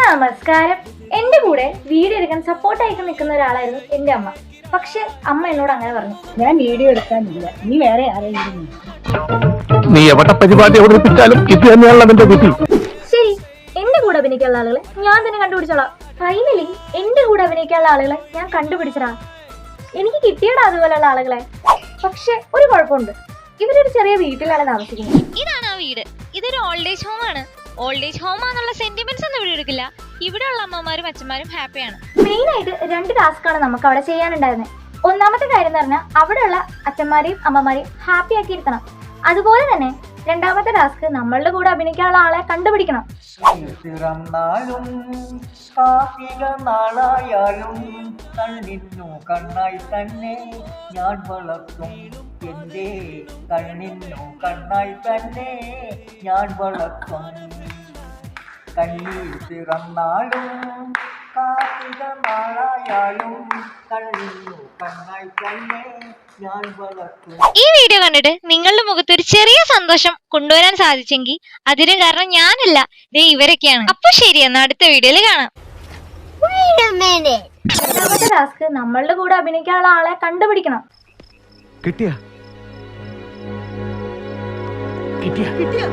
നമസ്കാരം. എന്റെ കൂടെ വീഡിയോ എടുക്കാൻ സപ്പോർട്ടായിട്ട് നിൽക്കുന്ന ഒരാളായിരുന്നു എന്റെ അമ്മ. പക്ഷെ അമ്മ എന്നോട് അങ്ങനെ പറഞ്ഞു, ഞാൻ വീഡിയോ എടുക്കാനില്ല, നീ വേറെ ആരെങ്കിലും. നീ എവിടെ പരിപാടി അവതരിപ്പിച്ചാലും ഇത് തന്നെയാണല്ലോ നിന്റെ വിധി. ശരി, എന്റെ കൂടെ അഭിനയിക്കാനുള്ള ആളുകളെ ഞാൻ തന്നെ കണ്ടുപിടിച്ചോളാം. ഫൈനലി എന്റെ കൂടെ അഭിനയിക്കാനുള്ള ആളുകളെ ഞാൻ കണ്ടുപിടിച്ചടാ. എനിക്ക് കിട്ടിയടാ അതുപോലെയുള്ള ആളുകളെ. പക്ഷെ ഒരു കുഴപ്പമുണ്ട്, ഇവരൊരു ചെറിയ വീട്ടിലാണ് താമസിക്കുന്നത്. ഇതാണ് ആ വീട്. ഇതൊരു ഓൾഡ് ഏജ് ഹോം ആണ്. ഓൾഡ് ഏജ് ഹോം ആണെന്നുള്ള സെന്റിമെന്റ്സ് ഒന്നും ഇവിടെ എടുക്കില്ല. ഇവിടെയുള്ള അമ്മമാരും അച്ഛന്മാരും ഹാപ്പിയാണ്. മെയിൻ ആയിട്ട് 2 ടാസ്കാണ് നമുക്ക് അവിടെ ചെയ്യാനുണ്ടായിരുന്നത്. ഒന്നാമത്തെ കാര്യം എന്ന് പറഞ്ഞാൽ അവിടെയുള്ള അച്ഛന്മാരെയും അമ്മമാരെയും ഹാപ്പി ആക്കി ഇരുത്തണം. അതുപോലെ തന്നെ രണ്ടാമത്തെ ടാസ്ക് നമ്മളുടെ കൂടെ അഭിനയിക്കാനുള്ള ആളെ കണ്ടുപിടിക്കണം. പിറന്നാലും കാർത്തിക നാളായാലും കണ്ണിന്നു കണ്ണായി തന്നെ ഞാൻ വളർത്തും. എൻ്റെ കണ്ണിന്നു കണ്ണായി തന്നെ ഞാൻ വളർത്തും. കണ്ണീർ പിറന്നാലും കാർത്തിക നാളായാലും കണ്ണിന്നു കണ്ണായി തന്നെ ഞാൻ വളർത്തും. ഈ വീഡിയോ കണ്ടിട്ട് നിങ്ങളുടെ മുഖത്ത് ഒരു ചെറിയ സന്തോഷം കൊണ്ടുവരാൻ സാധിച്ചെങ്കിൽ അതിന് കാരണം ഞാനല്ല, ദേ ഇവരൊക്കെയാണ്. അപ്പൊ ശരി, എന്നാ അടുത്ത വീഡിയോയിൽ കാണാം. രണ്ടാമത്തെ ടാസ്ക് നമ്മളുടെ കൂടെ അഭിനയിക്കാനുള്ള ആളെ കണ്ടുപിടിക്കണം. കിട്ടിയ കിട്ടിയ